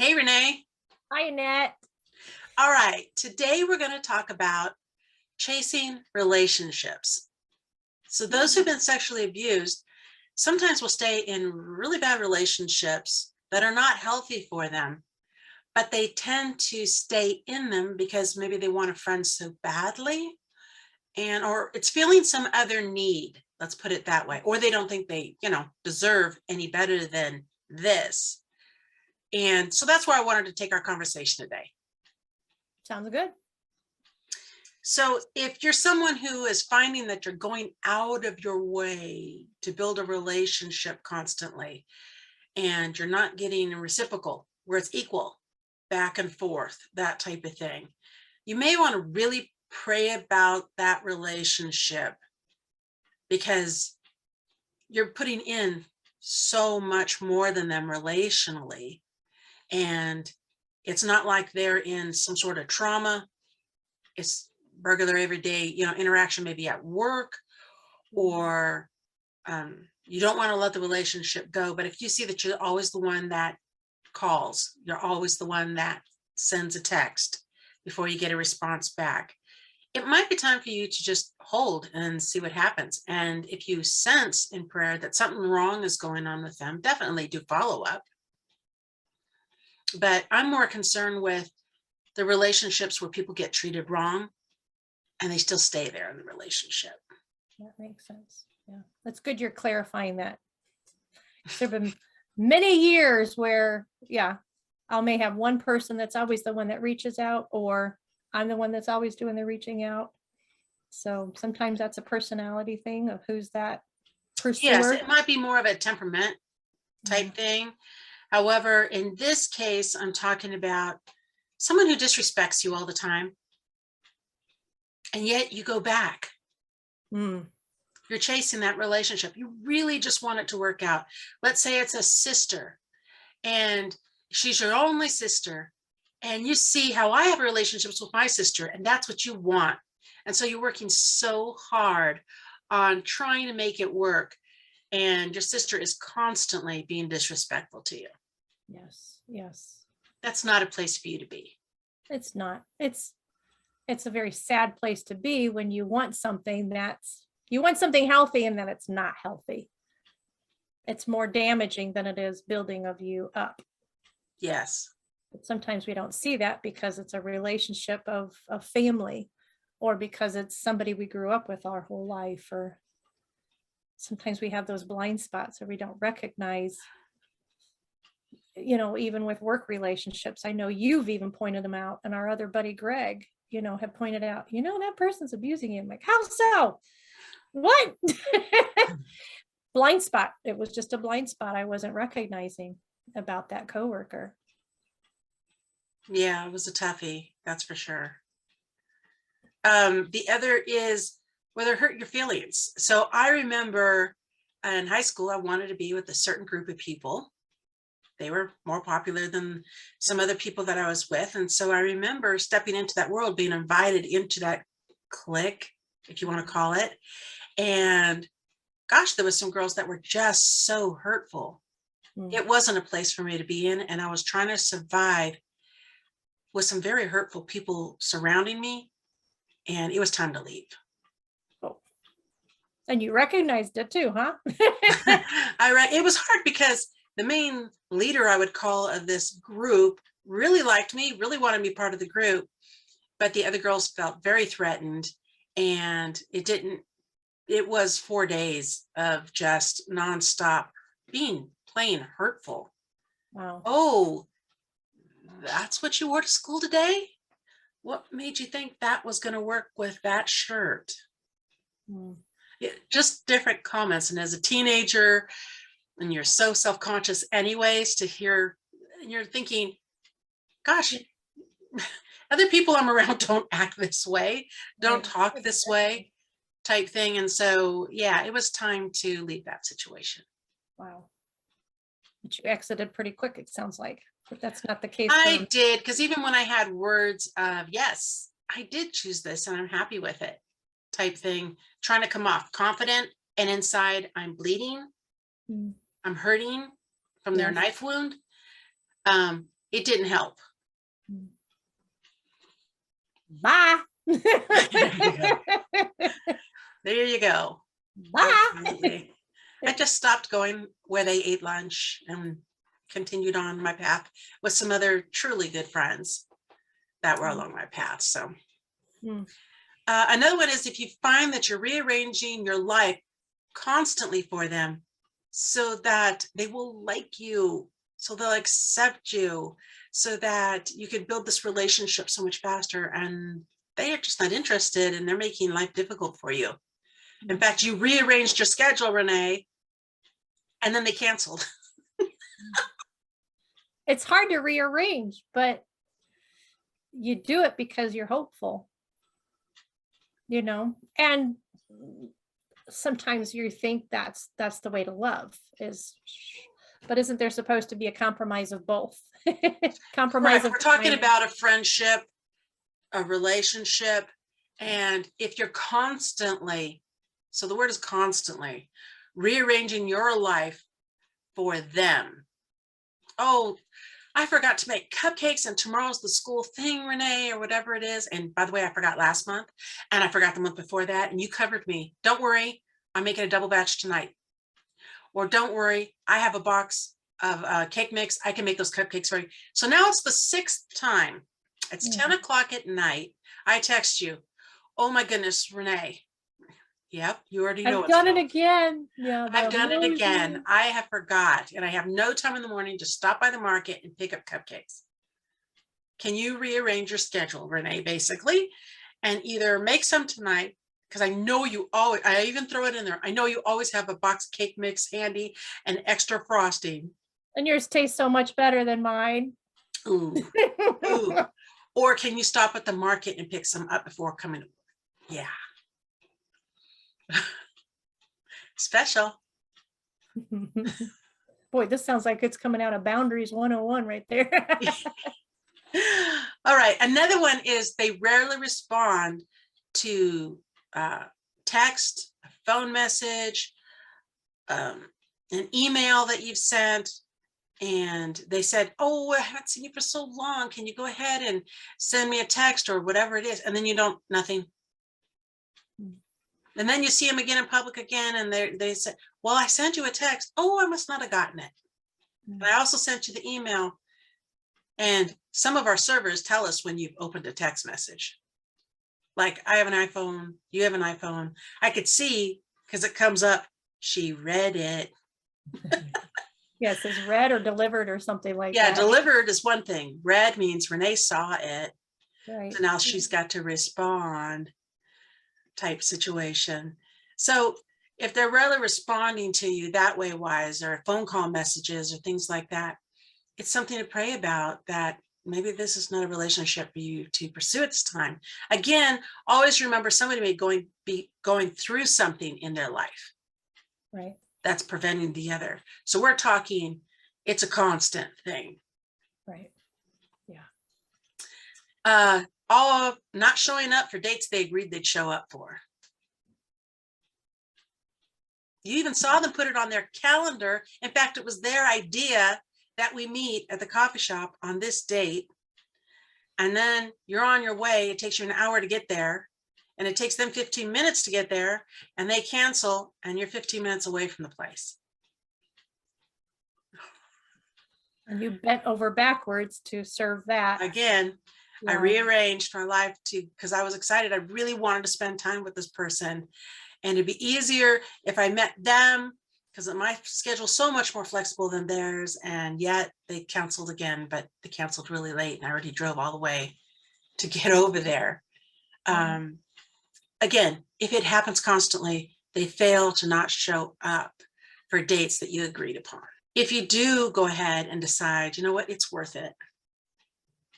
Hey, Renee. Hi, Annette. All right. Today we're going to talk about chasing relationships. So those who've been sexually abused sometimes will stay in really bad relationships that are not healthy for them, but they tend to stay in them because maybe they want a friend so badly or it's feeling some other need. Let's put it that way. Or they don't think they, deserve any better than this. And so that's where I wanted to take our conversation today. Sounds good. So if you're someone who is finding that you're going out of your way to build a relationship constantly, and you're not getting a reciprocal where it's equal, back and forth, that type of thing, you may want to really pray about that relationship because you're putting in so much more than them relationally. And it's not like they're in some sort of trauma. It's regular everyday, interaction, maybe at work, or you don't want to let the relationship go. But if you see that you're always the one that calls, you're always the one that sends a text before you get a response back, it might be time for you to just hold and see what happens. And if you sense in prayer that something wrong is going on with them, definitely do follow up. But I'm more concerned with the relationships where people get treated wrong and they still stay there in the relationship. That makes sense. Yeah, that's good you're clarifying that. There have been many years where, I may have one person that's always the one that reaches out, or I'm the one that's always doing the reaching out. So sometimes that's a personality thing of who's that pursuer. Yes, it might be more of a temperament type thing. However, in this case, I'm talking about someone who disrespects you all the time. And yet you go back. You're chasing that relationship. You really just want it to work out. Let's say it's a sister and she's your only sister. And you see how I have relationships with my sister, and that's what you want. And so you're working so hard on trying to make it work. And your sister is constantly being disrespectful to you. Yes. That's not a place for you to be. It's not. It's a very sad place to be when you want something healthy and then it's not healthy. It's more damaging than it is building of you up. Yes. But sometimes we don't see that because it's a relationship of family, or because it's somebody we grew up with our whole life, or sometimes we have those blind spots or we don't recognize, even with work relationships. I know you've even pointed them out, and our other buddy Greg, have pointed out, that person's abusing you. I'm like, how so? What? Blind spot. It was just a blind spot I wasn't recognizing about that coworker. Yeah, it was a toughie, that's for sure. The other is whether it hurt your feelings. So I remember in high school, I wanted to be with a certain group of people. They were more popular than some other people that I was with. And so I remember stepping into that world, being invited into that clique, if you want to call it. And gosh, there was some girls that were just so hurtful. It wasn't a place for me to be in. And I was trying to survive with some very hurtful people surrounding me. And it was time to leave. Oh. And you recognized it too, huh? It was hard because the main leader, I would call, of this group really liked me, really wanted me part of the group, but the other girls felt very threatened, and it was 4 days of just nonstop plain hurtful. Wow. Oh, that's what you wore to school today? What made you think that was going to work with that shirt? Just different comments. And as a teenager, and you're so self-conscious anyways, to hear, you're thinking, gosh, other people I'm around don't act this way, don't talk this way, type thing. And so, yeah, it was time to leave that situation. Wow. But you exited pretty quick, it sounds like. But that's not the case. I did, because even when I had words of, yes, I did choose this and I'm happy with it, type thing, trying to come off confident, and inside I'm bleeding. I'm hurting from their knife wound. It didn't help. Bye. There you go. Bye. Absolutely. I just stopped going where they ate lunch and continued on my path with some other truly good friends that were along my path. So another one is if you find that you're rearranging your life constantly for them so that they will like you, so they'll accept you, so that you can build this relationship so much faster, and they are just not interested and they're making life difficult for you. In fact, you rearranged your schedule, Renee, and then they canceled. It's hard to rearrange, but you do it because you're hopeful, you know, and sometimes you think that's the way to love is, but isn't there supposed to be a compromise of both? Compromise of We're talking about a friendship, a relationship, and if you're constantly, so the word is constantly, rearranging your life for them. Oh, I forgot to make cupcakes and tomorrow's the school thing, Renee, or whatever it is. And by the way, I forgot last month and I forgot the month before that. And you covered me. Don't worry, I'm making a double batch tonight. Or don't worry, I have a box of cake mix. I can make those cupcakes for you. So now it's the 6th time. It's 10 o'clock at night. I text you. Oh my goodness, Renee. Yep, you already know. I've done it again. Yeah, I've done it again. I have forgot, and I have no time in the morning to stop by the market and pick up cupcakes. Can you rearrange your schedule, Renee, basically, and either make some tonight, because I know you always, I even throw it in there. I know you always have a box cake mix handy and extra frosting. And yours tastes so much better than mine. Ooh, ooh. Or can you stop at the market and pick some up before coming? Yeah. Special. Boy, this sounds like it's coming out of Boundaries 101 right there. All right. Another one is they rarely respond to text, a phone message, an email that you've sent. And they said, oh, I haven't seen you for so long. Can you go ahead and send me a text or whatever it is? And then you don't, nothing. And then you see them again in public again, and they said, well, I sent you a text. Oh, I must not have gotten it. And I also sent you the email. And some of our servers tell us when you've opened a text message. Like, I have an iPhone, you have an iPhone. I could see, because it comes up, she read it. Yes, it's read or delivered or something like that. Yeah, delivered is one thing. Read means Renee saw it. Right. So now she's got to respond type situation. So if they're rarely responding to you that way wise, or phone call messages or things like that, it's something to pray about, that maybe this is not a relationship for you to pursue at this time. Again, always remember somebody may be going through something in their life. Right. That's preventing the other. So we're talking, it's a constant thing. Right. Yeah. All not showing up for dates they agreed they'd show up for. You even saw them put it on their calendar. In fact, it was their idea that we meet at the coffee shop on this date. And then you're on your way. It takes you an hour to get there. And it takes them 15 minutes to get there. And they cancel, and you're 15 minutes away from the place. And you bent over backwards to serve that. Again, Yeah. I rearranged my life because I was excited. I really wanted to spend time with this person. And it'd be easier if I met them, because my schedule's so much more flexible than theirs. And yet they canceled again, but they canceled really late. And I already drove all the way to get over there. Again, if it happens constantly, they fail to not show up for dates that you agreed upon. If you do go ahead and decide, you know what, it's worth it.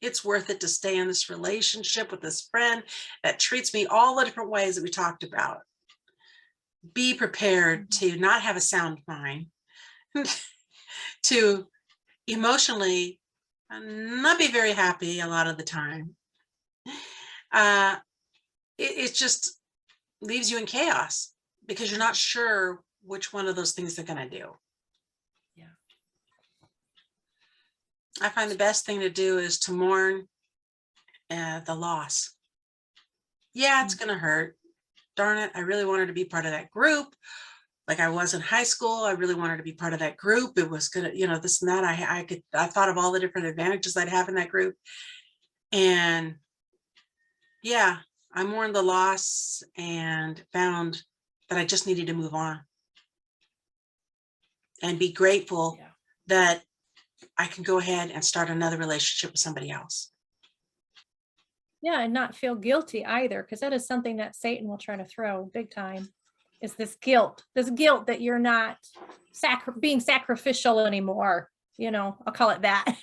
It's worth it to stay in this relationship with this friend that treats me all the different ways that we talked about. Be prepared to not have a sound mind, to emotionally not be very happy a lot of the time. It just leaves you in chaos because you're not sure which one of those things they're going to do. Yeah. I find the best thing to do is to mourn the loss. Yeah, it's going to hurt. Darn it. I really wanted to be part of that group. Like I was in high school. I really wanted to be part of that group. It was gonna, this and that. I thought of all the different advantages I'd have in that group. And yeah, I mourned the loss and found that I just needed to move on and be grateful Yeah. that I can go ahead and start another relationship with somebody else. Yeah, and not feel guilty either, because that is something that Satan will try to throw big time, is this guilt that you're not being sacrificial anymore. I'll call it that.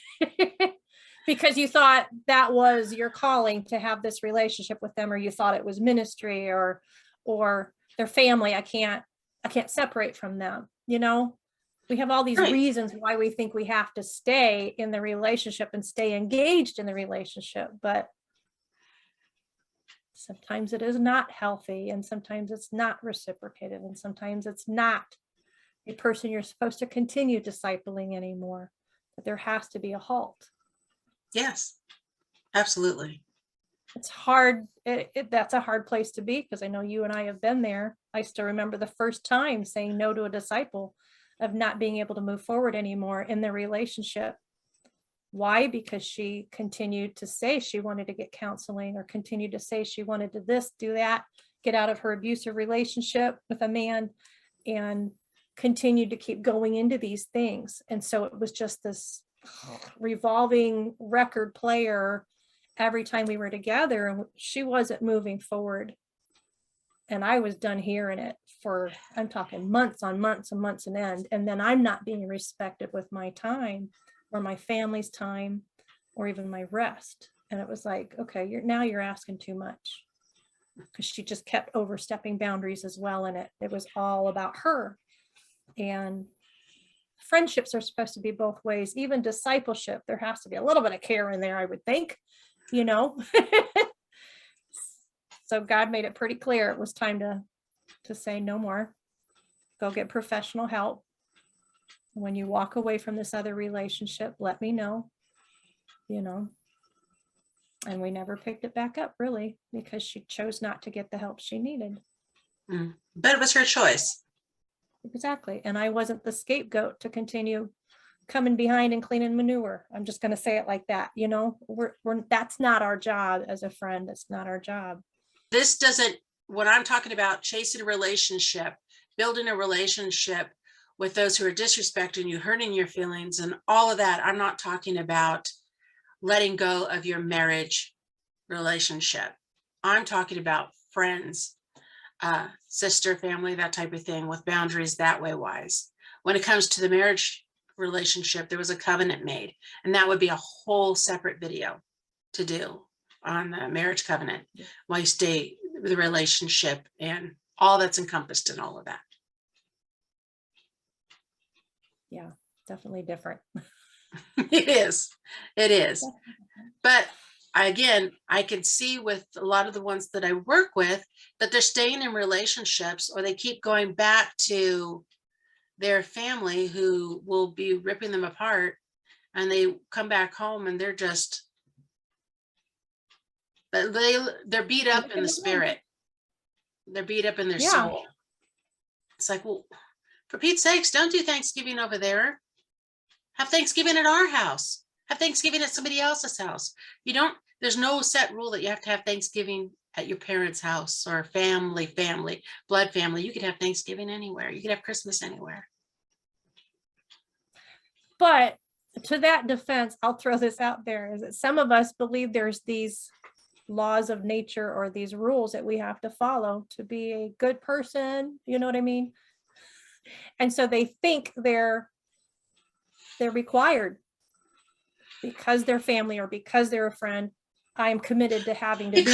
Because you thought that was your calling to have this relationship with them, or you thought it was ministry or their family. I can't separate from them. We have all these Right. reasons why we think we have to stay in the relationship and stay engaged in the relationship, but sometimes it is not healthy, and sometimes it's not reciprocated, and sometimes it's not a person you're supposed to continue discipling anymore. But there has to be a halt. Yes, absolutely. It's hard. That's a hard place to be, because I know you and I have been there. I still remember the first time saying no to a disciple, of not being able to move forward anymore in the relationship. Why? Because she continued to say she wanted to get counseling, or continued to say she wanted to this, do that, get out of her abusive relationship with a man, and continued to keep going into these things. And so it was just this revolving record player every time we were together, and she wasn't moving forward. And I was done hearing it for, I'm talking months on months and months on end. And then I'm not being respected with my time, or my family's time, or even my rest. And it was like, okay, you're asking too much, because she just kept overstepping boundaries as well. And it was all about her. And friendships are supposed to be both ways. Even discipleship, there has to be a little bit of care in there, I would think. So God made it pretty clear it was time to say no more. Go get professional help. When you walk away from this other relationship, let me know. And we never picked it back up, really, because she chose not to get the help she needed. But it was her choice. Exactly. And I wasn't the scapegoat to continue coming behind and cleaning manure. I'm just going to say it like that. We're that's not our job as a friend. That's not our job. This doesn't, what I'm talking about, chasing a relationship, building a relationship with those who are disrespecting you, hurting your feelings, and all of that. I'm not talking about letting go of your marriage relationship. I'm talking about friends, sister, family, that type of thing, with boundaries that way wise. When it comes to the marriage relationship, there was a covenant made, and that would be a whole separate video to do on the marriage covenant, why you stay with the relationship and all that's encompassed in all of that. Yeah, definitely different. It is. But again, I can see with a lot of the ones that I work with that they're staying in relationships, or they keep going back to their family who will be ripping them apart, and they come back home and they're just, they're beat up in the spirit. They're beat up in their soul. It's like, well, for Pete's sakes, don't do Thanksgiving over there. Have Thanksgiving at our house. Have Thanksgiving at somebody else's house. There's no set rule that you have to have Thanksgiving at your parents' house, or family, blood family. You could have Thanksgiving anywhere. You could have Christmas anywhere. But to that defense, I'll throw this out there, is that some of us believe there's these laws of nature, or these rules that we have to follow to be a good person. You know what I mean? And so they think they're required, because they're family, or because they're a friend. I'm committed to having to It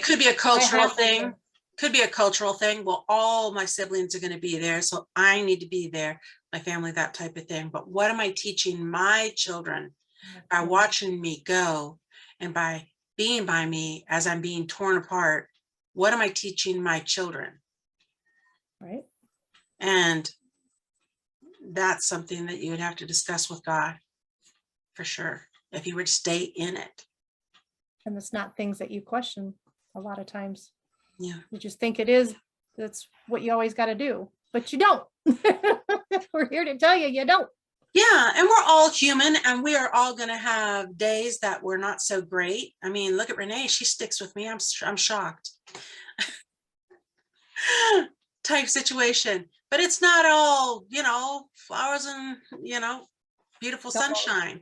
could be a cultural thing. Could be a cultural thing. Well, all my siblings are going to be there, so I need to be there. My family, that type of thing. But what am I teaching my children by watching me go, and by being by me as I'm being torn apart? What am I teaching my children? Right. And that's something that you would have to discuss with God. for sure. If you would stay in it. And it's not things that you question a lot of times. Yeah. You just think it is, that's what you always got to do, but you don't. We're here to tell you, you don't. Yeah, and we're all human, and we are all going to have days that were not so great. I mean, look at Renee; she sticks with me. I'm shocked. Type situation, but it's not all, flowers and beautiful sunshine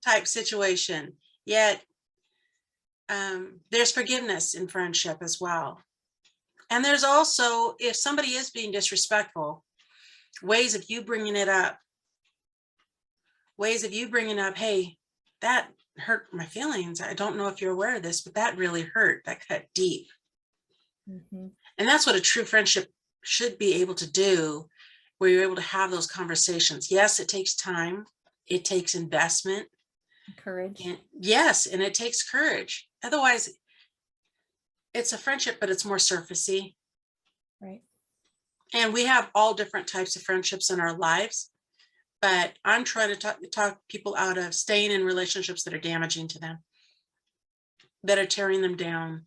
type situation. Yet, there's forgiveness in friendship as well, and there's also, if somebody is being disrespectful, ways of you bringing it up. Ways of you bringing up, hey, that hurt my feelings. I don't know if you're aware of this, but that really hurt. That cut deep. Mm-hmm. And that's what a true friendship should be able to do, where you're able to have those conversations. Yes, it takes time. It takes investment. Courage. And yes, and it takes courage. Otherwise, it's a friendship, but it's more surfacey. Right. And we have all different types of friendships in our lives. But I'm trying to talk people out of staying in relationships that are damaging to them, that are tearing them down.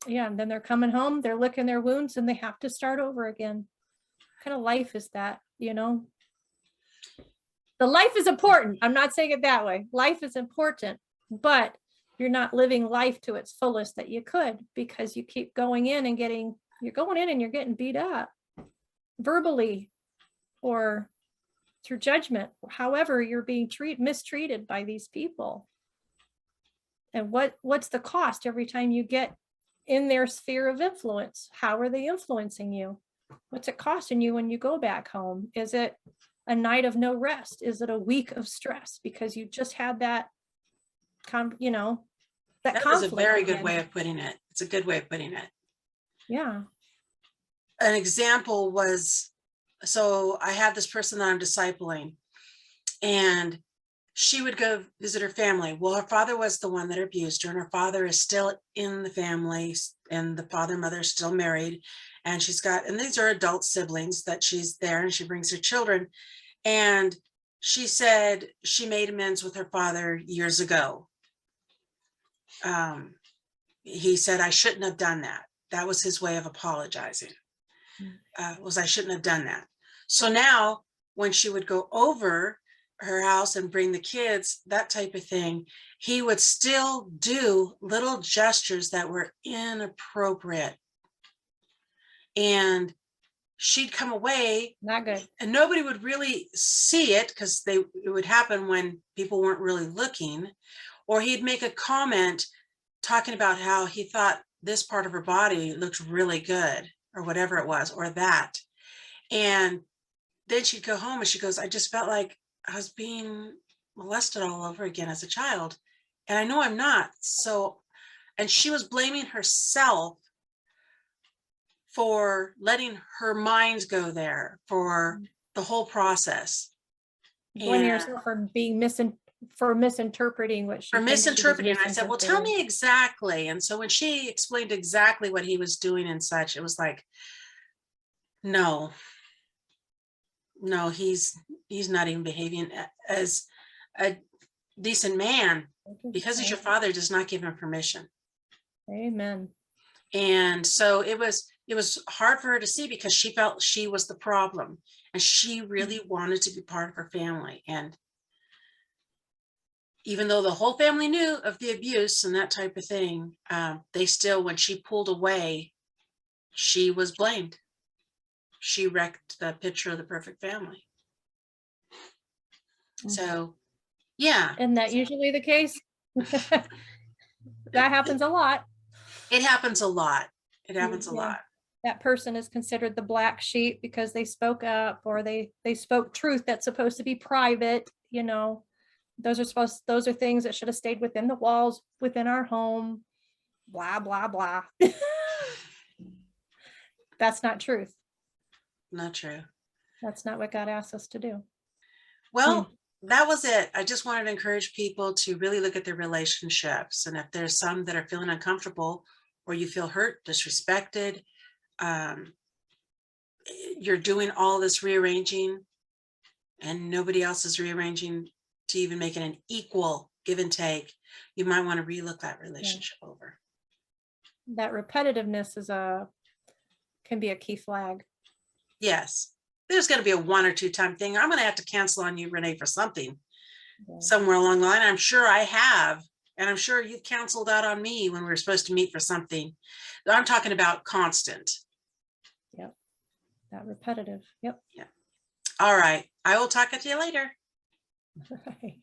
Yeah. And then they're coming home, they're licking their wounds, and they have to start over again. What kind of life is that? The life is important. I'm not saying it that way. Life is important, but you're not living life to its fullest that you could, because you keep going in and you're getting beat up. Verbally or through judgment, however you're being mistreated by these people. And what's the cost every time you get in their sphere of influence? How are they influencing you? What's it costing you when you go back home? Is it a night of no rest? Is it a week of stress because you just had that That is a very good way of putting it. It's a good way of putting it. Yeah. An example was, so I had this person that I'm discipling, and she would go visit her family. Well, her father was the one that abused her, and her father is still in the family, and the father and mother are still married. And and these are adult siblings that she's there, and she brings her children. And she said she made amends with her father years ago. He said, I shouldn't have done that. That was his way of apologizing. I shouldn't have done that. So now when she would go over her house and bring the kids, that type of thing, he would still do little gestures that were inappropriate. And she'd come away, Not good. and nobody would really see it, because it would happen when people weren't really looking. Or he'd make a comment talking about how he thought this part of her body looked really good, or whatever it was, or that. And then she'd go home and she goes, I just felt like I was being molested all over again as a child. And I know I'm not. And she was blaming herself for letting her mind go there for the whole process. Blaming yourself for being misinterpreting what she for misinterpreting. I said, well, tell misinterpreting. me exactly. And so when she explained exactly what he was doing and such, it was like, no, he's not even behaving as a decent man, because he's your father does not give him permission. Amen. And so it was hard for her to see, because she felt she was the problem, and she really wanted to be part of her family. And even though the whole family knew of the abuse and that type of thing, they still, when she pulled away, she was blamed. She wrecked the picture of the perfect family. So, yeah. Isn't that usually the case? That happens a lot. It happens a lot. It happens a lot. That person is considered the black sheep because they spoke up, or they spoke truth that's supposed to be private. Those are things that should have stayed within the walls, within our home, blah, blah, blah. That's not truth. Not true. That's not what God asked us to do. Well, that was it. I just wanted to encourage people to really look at their relationships. And if there's some that are feeling uncomfortable, or you feel hurt, disrespected, you're doing all this rearranging and nobody else is rearranging to even make it an equal give and take, you might want to relook that relationship over. That repetitiveness can be a key flag. Yes. There's going to be a 1 or 2 time thing. I'm going to have to cancel on you, Renee, for something Yeah. somewhere along the line. I'm sure I have. And I'm sure you've canceled out on me when we were supposed to meet for something. I'm talking about constant. Yep. That repetitive. Yep. Yeah. All right. I will talk to you later. Right.